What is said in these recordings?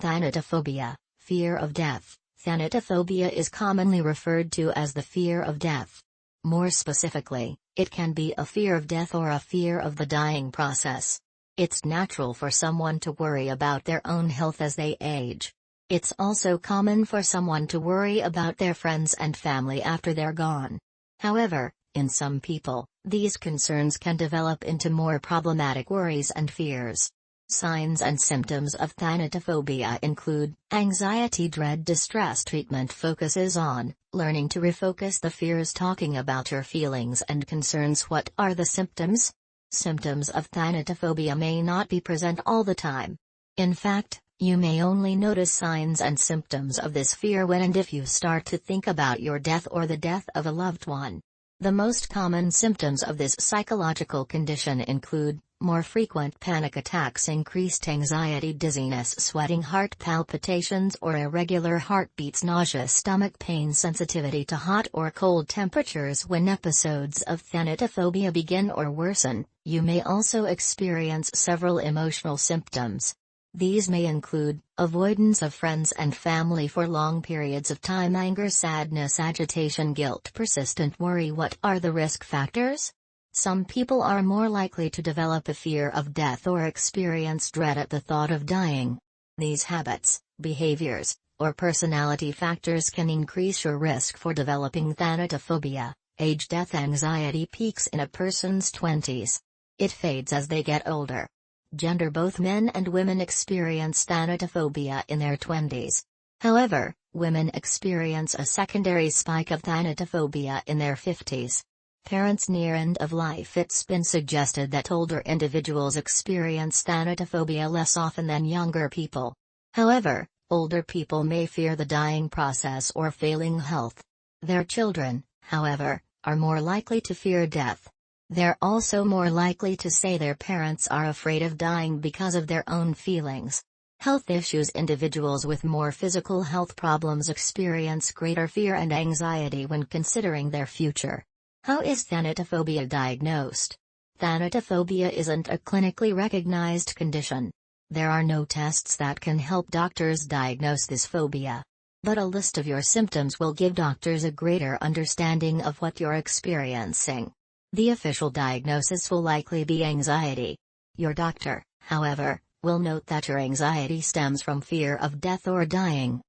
Thanatophobia, fear of death. Thanatophobia is commonly referred to as the fear of death. More specifically, it can be a fear of death or a fear of the dying process. It's natural for someone to worry about their own health as they age. It's also common for someone to worry about their friends and family after they're gone. However, in some people, these concerns can develop into more problematic worries and fears. Signs and symptoms of thanatophobia include anxiety, dread, distress. Treatment focuses on learning to refocus the fears, talking about your feelings and concerns. What are the symptoms? Symptoms of thanatophobia may not be present all the time. In fact, you may only notice signs and symptoms of this fear when and if you start to think about your death or the death of a loved one. The most common symptoms of this psychological condition include more frequent panic attacks, increased anxiety, dizziness, sweating, heart palpitations or irregular heartbeats, nausea, stomach pain, sensitivity to hot or cold temperatures. When episodes of thanatophobia begin or worsen, you may also experience several emotional symptoms. These may include avoidance of friends and family for long periods of time, anger, sadness, agitation, guilt, persistent worry. What are the risk factors? Some people are more likely to develop a fear of death or experience dread at the thought of dying. These habits, behaviors, or personality factors can increase your risk for developing thanatophobia. Age. Death anxiety peaks in a person's 20s. It fades as they get older. Gender. Both men and women experience thanatophobia in their 20s. However, women experience a secondary spike of thanatophobia in their 50s. Parents near end of life. It's been suggested that older individuals experience thanatophobia less often than younger people. However, older people may fear the dying process or failing health. Their children, however, are more likely to fear death. They're also more likely to say their parents are afraid of dying because of their own feelings. Health issues. Individuals with more physical health problems experience greater fear and anxiety when considering their future. How is thanatophobia diagnosed? Thanatophobia isn't a clinically recognized condition. There are no tests that can help doctors diagnose this phobia. But a list of your symptoms will give doctors a greater understanding of what you're experiencing. The official diagnosis will likely be anxiety. Your doctor, however, will note that your anxiety stems from fear of death or dying.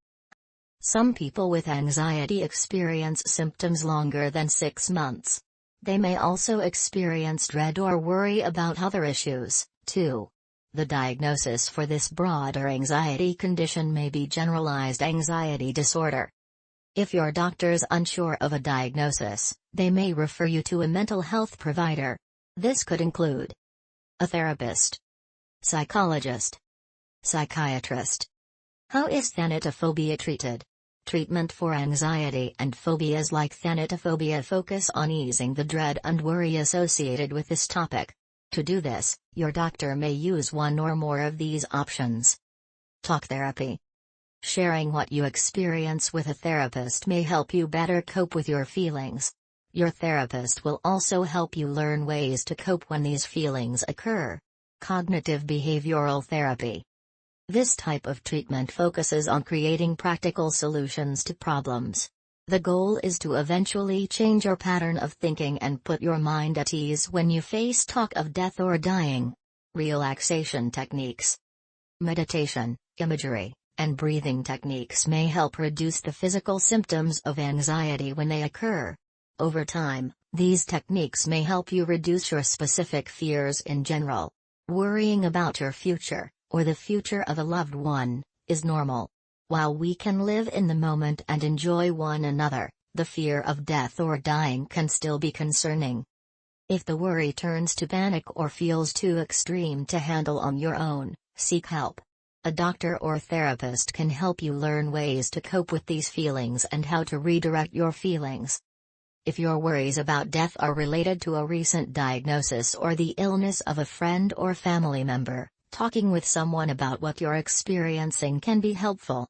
Some people with anxiety experience symptoms longer than 6 months. They may also experience dread or worry about other issues, too. The diagnosis for this broader anxiety condition may be generalized anxiety disorder. If your doctor's unsure of a diagnosis, they may refer you to a mental health provider. This could include a therapist, psychologist, psychiatrist. How is thanatophobia treated? Treatment for anxiety and phobias like thanatophobia focus on easing the dread and worry associated with this topic. To do this, your doctor may use one or more of these options. Talk therapy. Sharing what you experience with a therapist may help you better cope with your feelings. Your therapist will also help you learn ways to cope when these feelings occur. Cognitive behavioral therapy. This type of treatment focuses on creating practical solutions to problems. The goal is to eventually change your pattern of thinking and put your mind at ease when you face talk of death or dying. Relaxation techniques. Meditation, imagery, and breathing techniques may help reduce the physical symptoms of anxiety when they occur. Over time, these techniques may help you reduce your specific fears in general. Worrying about your future, or the future of a loved one, is normal. While we can live in the moment and enjoy one another, the fear of death or dying can still be concerning. If the worry turns to panic or feels too extreme to handle on your own, seek help. A doctor or therapist can help you learn ways to cope with these feelings and how to redirect your feelings. If your worries about death are related to a recent diagnosis or the illness of a friend or family member, talking with someone about what you're experiencing can be helpful.